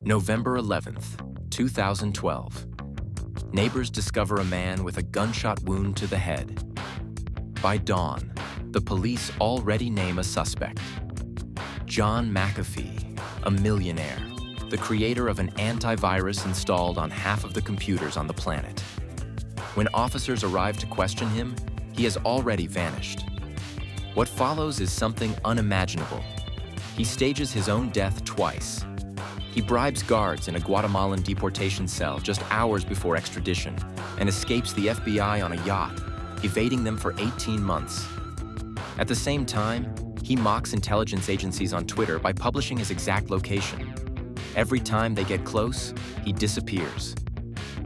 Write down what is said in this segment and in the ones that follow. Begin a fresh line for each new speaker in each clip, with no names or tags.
November 11th, 2012. Neighbors discover a man with a gunshot wound to the head. By dawn, the police already name a suspect. John McAfee, a millionaire, the creator of an antivirus installed on half of the computers on the planet. When officers arrive to question him, he has already vanished. What follows is something unimaginable. He stages his own death twice. He bribes guards in a Guatemalan deportation cell just hours before extradition and escapes the FBI on a yacht, evading them for 18 months. At the same time, he mocks intelligence agencies on Twitter by publishing his exact location. Every time they get close, he disappears.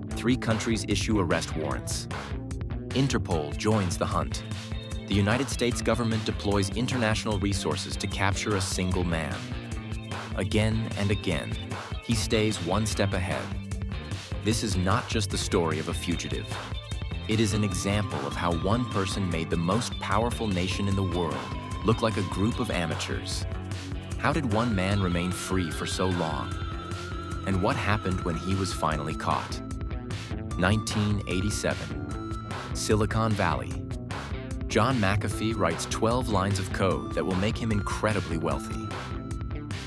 3 countries issue arrest warrants. Interpol joins the hunt. The United States government deploys international resources to capture a single man. Again and again, he stays one step ahead. This is not just the story of a fugitive. It is an example of how one person made the most powerful nation in the world look like a group of amateurs. How did one man remain free for so long? And what happened when he was finally caught? 1987, Silicon Valley. John McAfee writes 12 lines of code that will make him incredibly wealthy.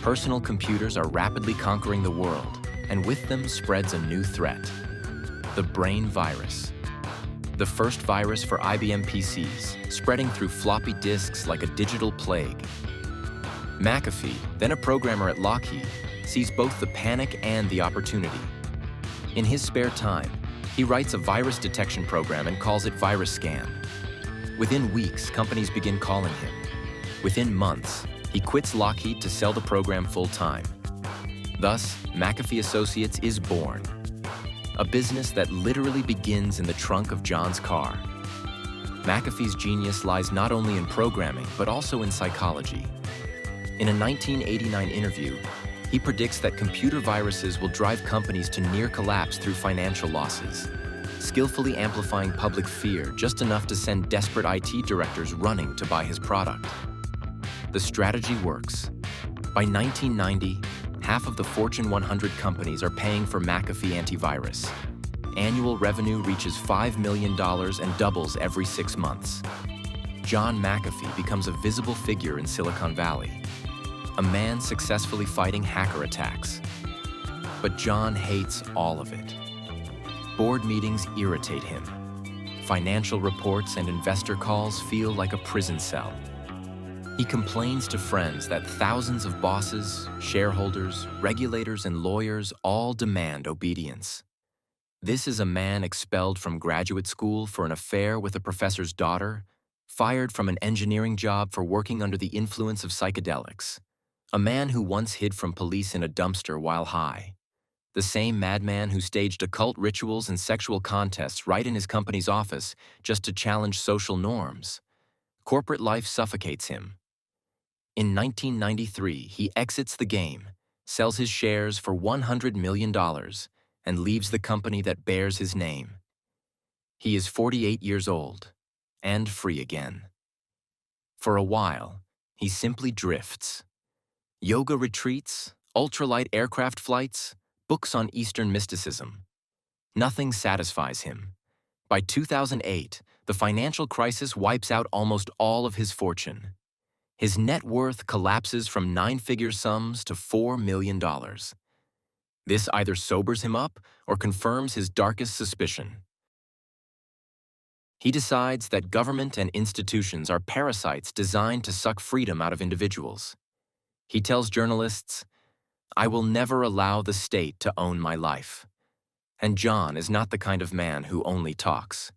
Personal computers are rapidly conquering the world, and with them spreads a new threat: the brain virus. The first virus for IBM PCs, spreading through floppy disks like a digital plague. McAfee, then a programmer at Lockheed, sees both the panic and the opportunity. In his spare time, he writes a virus detection program and calls it VirusScan. Within weeks, companies begin calling him. Within months, he quits Lockheed to sell the program full-time. Thus, McAfee Associates is born, a business that literally begins in the trunk of John's car. McAfee's genius lies not only in programming, but also in psychology. In a 1989 interview, he predicts that computer viruses will drive companies to near collapse through financial losses, skillfully amplifying public fear just enough to send desperate IT directors running to buy his product. The strategy works. By 1990, half of the Fortune 100 companies are paying for McAfee antivirus. Annual revenue reaches $5 million and doubles every 6 months. John McAfee becomes a visible figure in Silicon Valley, a man successfully fighting hacker attacks. But John hates all of it. Board meetings irritate him. Financial reports and investor calls feel like a prison cell. He complains to friends that thousands of bosses, shareholders, regulators, and lawyers all demand obedience. This is a man expelled from graduate school for an affair with a professor's daughter, fired from an engineering job for working under the influence of psychedelics, a man who once hid from police in a dumpster while high, the same madman who staged occult rituals and sexual contests right in his company's office just to challenge social norms. Corporate life suffocates him. In 1993, he exits the game, sells his shares for $100 million, and leaves the company that bears his name. He is 48 years old, and free again. For a while, he simply drifts. Yoga retreats, ultralight aircraft flights, books on Eastern mysticism. Nothing satisfies him. By 2008, the financial crisis wipes out almost all of his fortune. His net worth collapses from 9-figure sums to $4 million. This either sobers him up or confirms his darkest suspicion. He decides that government and institutions are parasites designed to suck freedom out of individuals. He tells journalists, "I will never allow the state to own my life." And John is not the kind of man who only talks.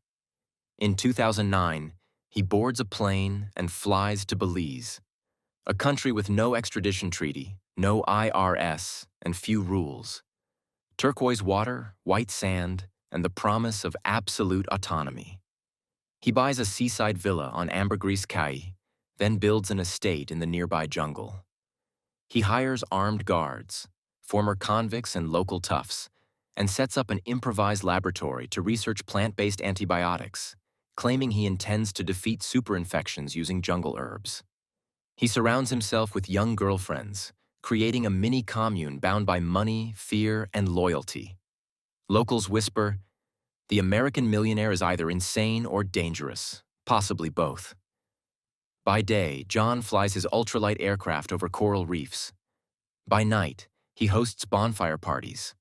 In 2009, he boards a plane and flies to Belize, a country with no extradition treaty, no IRS, and few rules. Turquoise water, white sand, and the promise of absolute autonomy. He buys a seaside villa on Ambergris Caye, then builds an estate in the nearby jungle. He hires armed guards, former convicts and local toughs, and sets up an improvised laboratory to research plant-based antibiotics, claiming he intends to defeat superinfections using jungle herbs. He surrounds himself with young girlfriends, creating a mini commune bound by money, fear, and loyalty. Locals whisper, the American millionaire is either insane or dangerous, possibly both. By day, John flies his ultralight aircraft over coral reefs. By night, he hosts bonfire parties.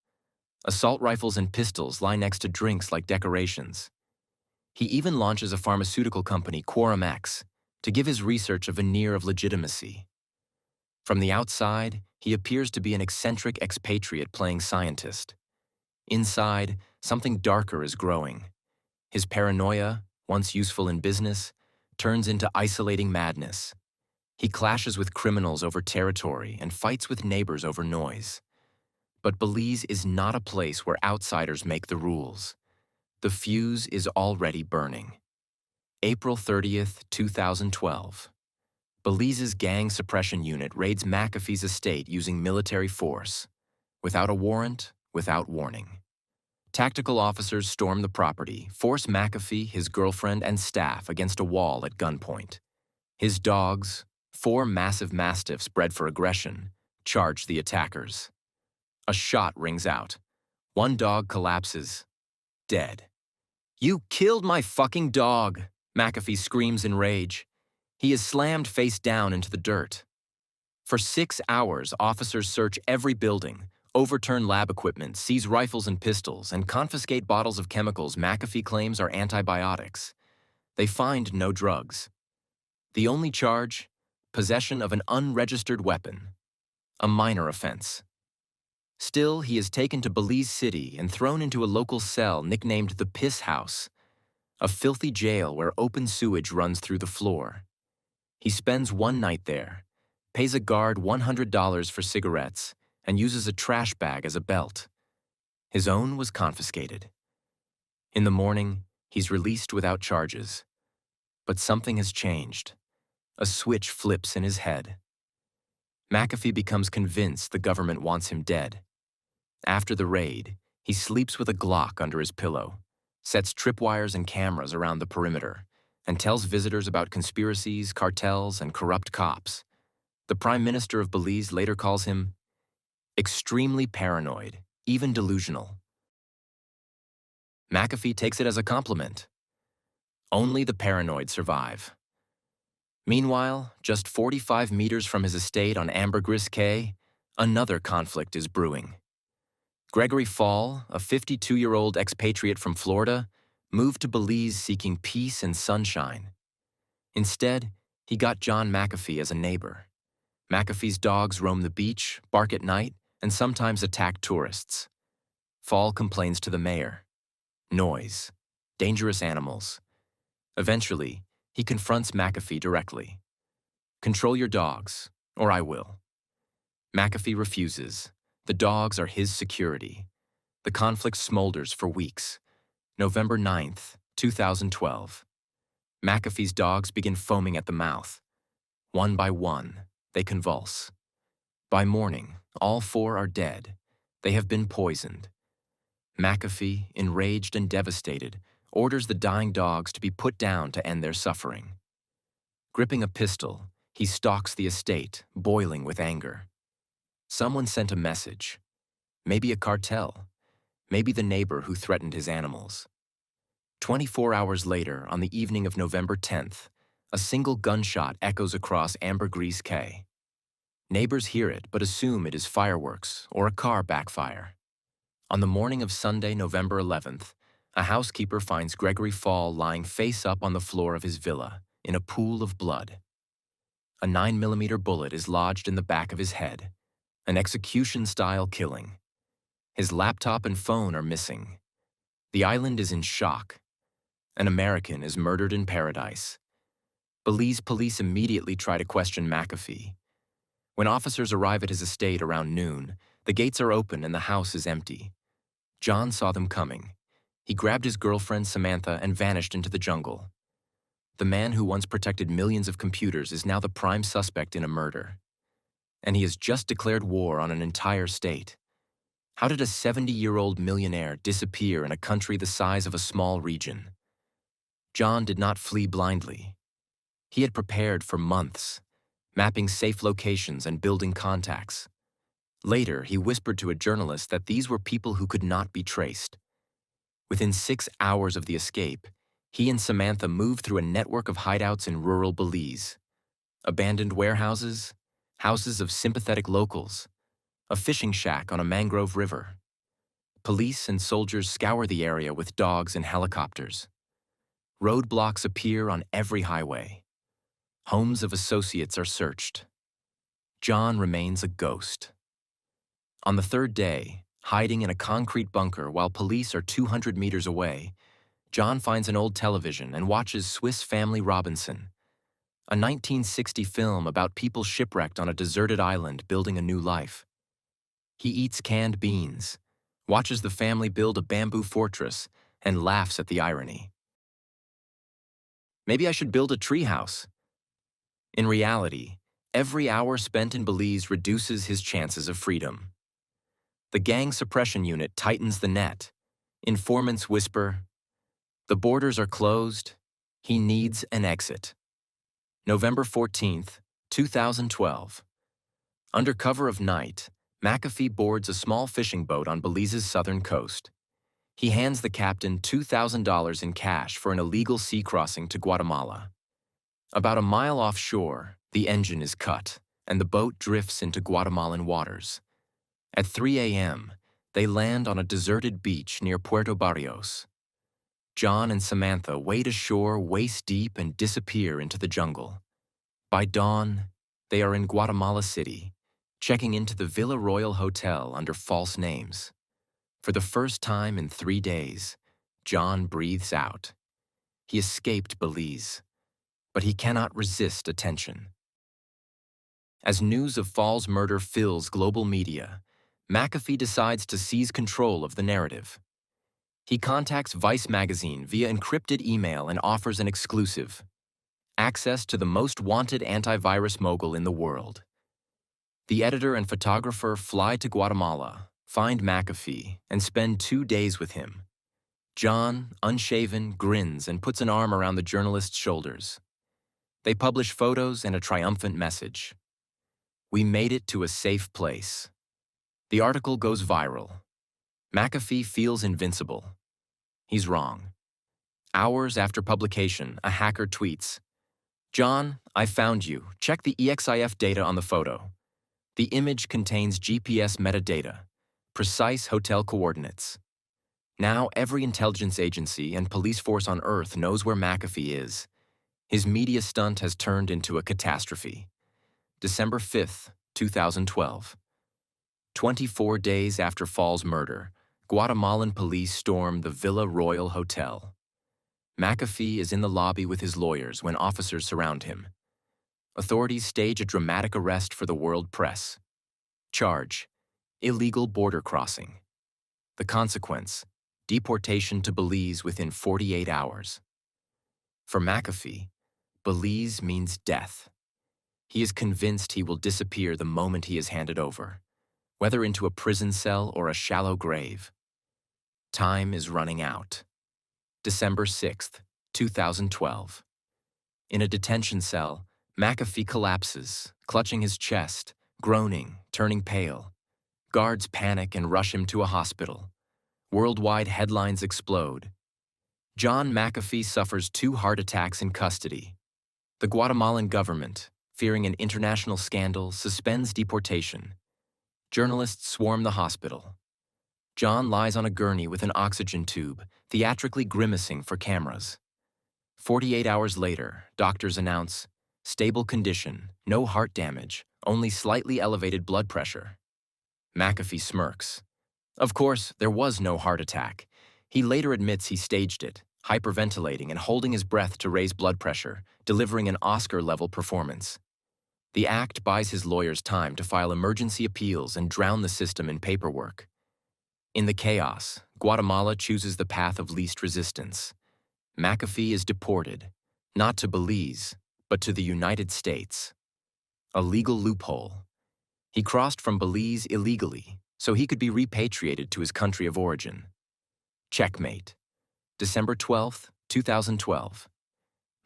Assault rifles and pistols lie next to drinks like decorations. He even launches a pharmaceutical company, Quorum X, to give his research a veneer of legitimacy. From the outside, he appears to be an eccentric expatriate playing scientist. Inside, something darker is growing. His paranoia, once useful in business, turns into isolating madness. He clashes with criminals over territory and fights with neighbors over noise. But Belize is not a place where outsiders make the rules. The fuse is already burning. April 30th, 2012. Belize's gang suppression unit raids McAfee's estate using military force. Without a warrant, without warning. Tactical officers storm the property, force McAfee, his girlfriend, and staff against a wall at gunpoint. His dogs, 4 massive mastiffs bred for aggression, charge the attackers. A shot rings out. One dog collapses, dead. "You killed my fucking dog," McAfee screams in rage. He is slammed face down into the dirt. For 6 hours, officers search every building, overturn lab equipment, seize rifles and pistols, and confiscate bottles of chemicals McAfee claims are antibiotics. They find no drugs. The only charge? Possession of an unregistered weapon. A minor offense. Still, he is taken to Belize City and thrown into a local cell nicknamed the Piss House, a filthy jail where open sewage runs through the floor. He spends one night there, pays a guard $100 for cigarettes, and uses a trash bag as a belt. His own was confiscated. In the morning, he's released without charges. But something has changed. A switch flips in his head. McAfee becomes convinced the government wants him dead. After the raid, he sleeps with a Glock under his pillow, sets tripwires and cameras around the perimeter, and tells visitors about conspiracies, cartels, and corrupt cops. The Prime Minister of Belize later calls him extremely paranoid, even delusional. McAfee takes it as a compliment. Only the paranoid survive. Meanwhile, just 45 meters from his estate on Ambergris Cay, another conflict is brewing. Gregory Fall, a 52-year-old expatriate from Florida, moved to Belize seeking peace and sunshine. Instead, he got John McAfee as a neighbor. McAfee's dogs roam the beach, bark at night, and sometimes attack tourists. Fall complains to the mayor. Noise. Dangerous animals. Eventually, he confronts McAfee directly. "Control your dogs, or I will." McAfee refuses. The dogs are his security. The conflict smolders for weeks. November 9th, 2012. McAfee's dogs begin foaming at the mouth. One by one, they convulse. By morning, all 4 are dead. They have been poisoned. McAfee, enraged and devastated, orders the dying dogs to be put down to end their suffering. Gripping a pistol, he stalks the estate, boiling with anger. Someone sent a message. Maybe a cartel. Maybe the neighbor who threatened his animals. 24 hours later, on the evening of November 10th, a single gunshot echoes across Ambergris Cay. Neighbors hear it but assume it is fireworks or a car backfire. On the morning of Sunday, November 11th, a housekeeper finds Gregory Fall lying face up on the floor of his villa, in a pool of blood. A 9mm bullet is lodged in the back of his head, an execution-style killing. His laptop and phone are missing. The island is in shock. An American is murdered in paradise. Belize police immediately try to question McAfee. When officers arrive at his estate around noon, the gates are open and the house is empty. John saw them coming. He grabbed his girlfriend, Samantha, and vanished into the jungle. The man who once protected millions of computers is now the prime suspect in a murder. And he has just declared war on an entire state. How did a 70-year-old millionaire disappear in a country the size of a small region? John did not flee blindly. He had prepared for months. mapping safe locations and building contacts. Later, he whispered to a journalist that these were people who could not be traced. Within 6 hours of the escape, he and Samantha moved through a network of hideouts in rural Belize. Abandoned warehouses, houses of sympathetic locals, a fishing shack on a mangrove river. Police and soldiers scour the area with dogs and helicopters. Roadblocks appear on every highway. Homes of associates are searched. John remains a ghost. On the third day, hiding in a concrete bunker while police are 200 meters away, John finds an old television and watches Swiss Family Robinson, a 1960 film about people shipwrecked on a deserted island building a new life. He eats canned beans, watches the family build a bamboo fortress, and laughs at the irony. Maybe I should build a treehouse. In reality, every hour spent in Belize reduces his chances of freedom. The gang suppression unit tightens the net. Informants whisper, "The borders are closed. He needs an exit." November 14th, 2012. Under cover of night, McAfee boards a small fishing boat on Belize's southern coast. He hands the captain $2,000 in cash for an illegal sea crossing to Guatemala. About a mile offshore, the engine is cut, and the boat drifts into Guatemalan waters. At 3 a.m., they land on a deserted beach near Puerto Barrios. John and Samantha wade ashore waist-deep and disappear into the jungle. By dawn, they are in Guatemala City, checking into the Villa Royal Hotel under false names. For the first time in 3 days, John breathes out. He escaped Belize, but he cannot resist attention. As news of Fall's murder fills global media, McAfee decides to seize control of the narrative. He contacts Vice magazine via encrypted email and offers an exclusive: access to the most wanted antivirus mogul in the world. The editor and photographer fly to Guatemala, find McAfee, and spend 2 days with him. John, unshaven, grins and puts an arm around the journalist's shoulders. They publish photos and a triumphant message: "We made it to a safe place." The article goes viral. McAfee feels invincible. He's wrong. Hours after publication, a hacker tweets, "John, I found you. Check the EXIF data on the photo. The image contains GPS metadata, precise hotel coordinates." Now every intelligence agency and police force on Earth knows where McAfee is. His media stunt has turned into a catastrophe. December 5th, 2012. 24 days after Fall's murder, Guatemalan police storm the Villa Royal Hotel. McAfee is in the lobby with his lawyers when officers surround him. Authorities stage a dramatic arrest for the world press. Charge: illegal border crossing. The consequence: deportation to Belize within 48 hours. For McAfee, Belize means death. He is convinced he will disappear the moment he is handed over, whether into a prison cell or a shallow grave. Time is running out. December 6th, 2012. In a detention cell, McAfee collapses, clutching his chest, groaning, turning pale. Guards panic and rush him to a hospital. Worldwide headlines explode. John McAfee suffers 2 heart attacks in custody. The Guatemalan government, fearing an international scandal, suspends deportation. Journalists swarm the hospital. John lies on a gurney with an oxygen tube, theatrically grimacing for cameras. 48 hours later, doctors announce, stable condition, no heart damage, only slightly elevated blood pressure. McAfee smirks. Of course, there was no heart attack. He later admits he staged it, hyperventilating and holding his breath to raise blood pressure, delivering an Oscar-level performance. The act buys his lawyers time to file emergency appeals and drown the system in paperwork. In the chaos, Guatemala chooses the path of least resistance. McAfee is deported, not to Belize, but to the United States. A legal loophole. He crossed from Belize illegally, so he could be repatriated to his country of origin. Checkmate. December 12th, 2012.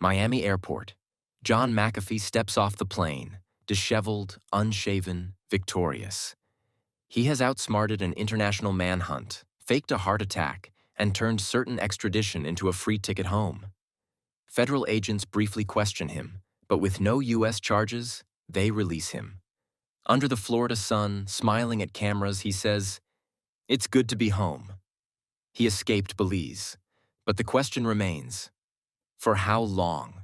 Miami Airport. John McAfee steps off the plane, disheveled, unshaven, victorious. He has outsmarted an international manhunt, faked a heart attack, and turned certain extradition into a free ticket home. Federal agents briefly question him, but with no U.S. charges, they release him. Under the Florida sun, smiling at cameras, he says, "It's good to be home." He escaped Belize, but the question remains, for how long?